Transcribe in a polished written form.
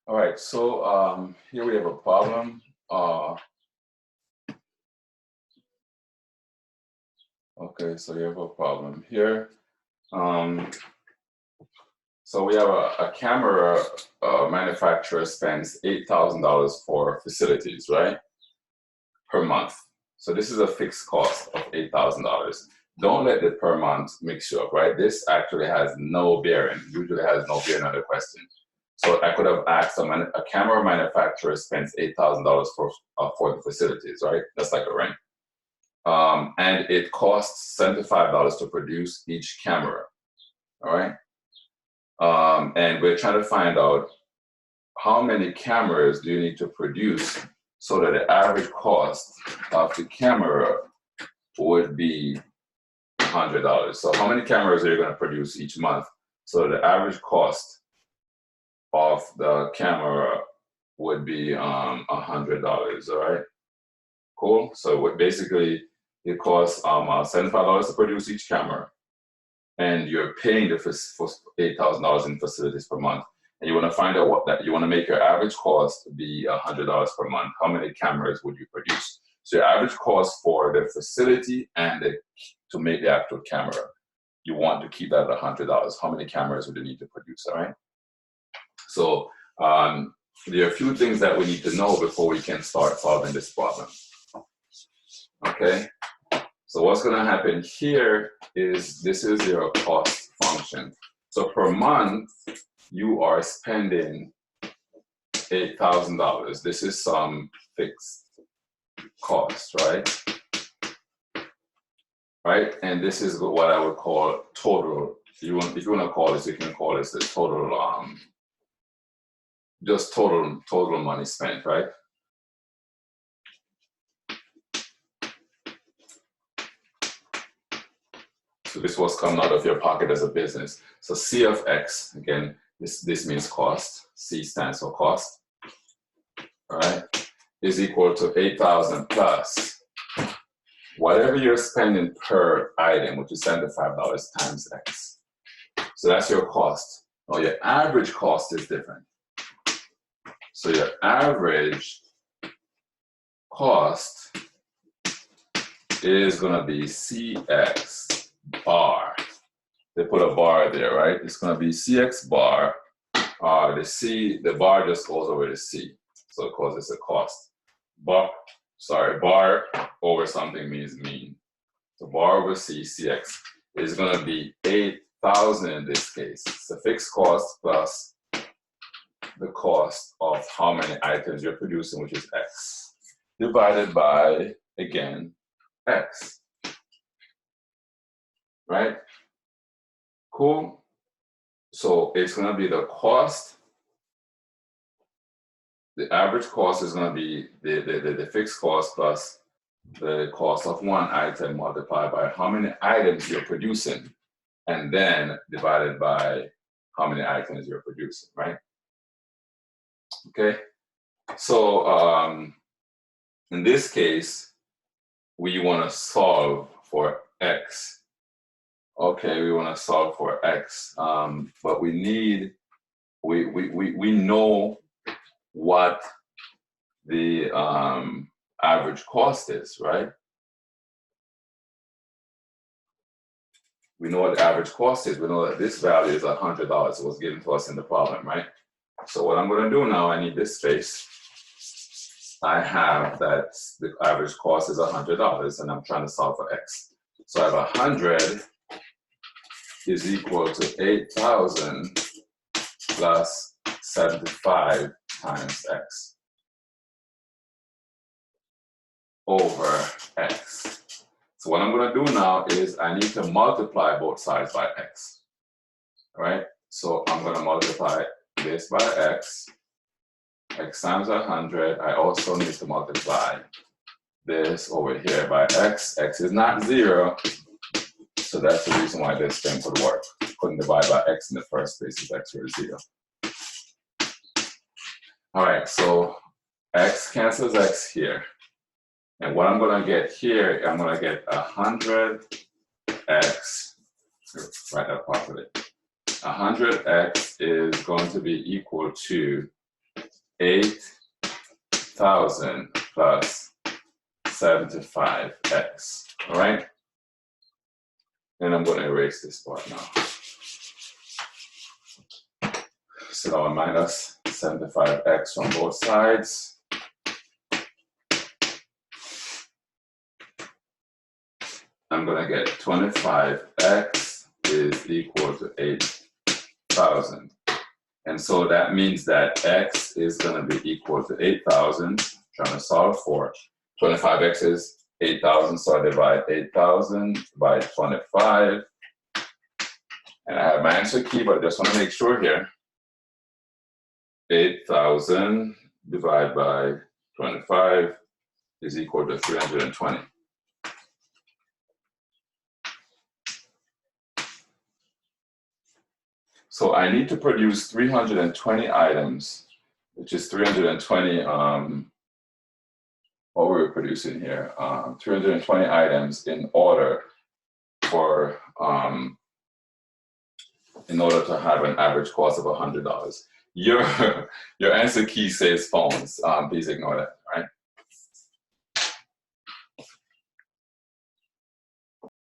All right, so here we have a problem. Okay, so you have a problem here. So we have a camera manufacturer spends $8,000 for facilities, right, per month. So this is a fixed cost of $8,000. Don't let the per month mix you up, right? This actually has no bearing, usually has no bearing on the question. So I could have asked a camera manufacturer spends $8,000 for the facilities, right? That's like a rent. And it costs $75 to produce each camera, all right? And we're trying to find out how many cameras do you need to produce so that the average cost of the camera would be $100. So how many cameras are you going to produce each month so the average cost of the camera would be $100, all right? Cool. So basically it costs $75 to produce each camera, and you're paying for $8,000 in facilities per month. And you want to find out you want to make your average cost be $100 per month. How many cameras would you produce? So your average cost for the facility and to make the actual camera, you want to keep that at $100. How many cameras would you need to produce? All right. So there are a few things that we need to know before we can start solving this problem. Okay. So what's going to happen here is this is your cost function. So per month, you are spending $8,000. This is some fixed cost, right? Right? And this is what I would call total. If you want to call this, you can call this the total, just total money spent, right? So this was coming out of your pocket as a business. So C of X, again, this means cost. C stands for cost, all right, is equal to 8,000 plus whatever you're spending per item, which is $75 times X. So that's your cost. Now your average cost is different. So your average cost is going to be CX bar. They put a bar there, right? It's going to be CX bar. The bar just goes over the C. So it causes a cost. Bar over something means mean. So bar over C, CX, is going to be 8,000 in this case. It's a fixed cost plus the cost of how many items you're producing, which is X, divided by, again, X. Right? Cool. So it's going to be the cost. The average cost is going to be the fixed cost plus the cost of one item multiplied by how many items you're producing, and then divided by how many items you're producing, right? Okay. So in this case, we want to solve for X. Okay, we want to solve for X, but we know what the average cost is, right? We know what the average cost is. We know that this value is $100. It was given to us in the problem, right? So what I'm going to do now, I need this space. I have that the average cost is $100, and I'm trying to solve for X. So I have 100 is equal to 8,000 plus 75 times X over X. So what I'm going to do now is I need to multiply both sides by X. All right? So I'm going to multiply this by X. X times 100. I also need to multiply this over here by X. X is not 0. So that's the reason why this thing could work. Couldn't divide by X in the first place if X were 0. All right, so X cancels X here. And what I'm going to get here, I'm going to get 100X, write that properly. 100X is going to be equal to 8,000 plus 75x, all right? And I'm going to erase this part now. So now I minus 75x on both sides. I'm going to get 25x is equal to 8,000. And so that means that x is going to be equal to 8,000. Trying to solve for 25x is 8,000, so I divide 8,000 by 25. And I have my answer key, but I just want to make sure here. 8,000 divided by 25 is equal to 320. So I need to produce 320 items, which is 320, what we're producing here, 320 items in order for, in order to have an average cost of $100. Your answer key says phones, please ignore that, right?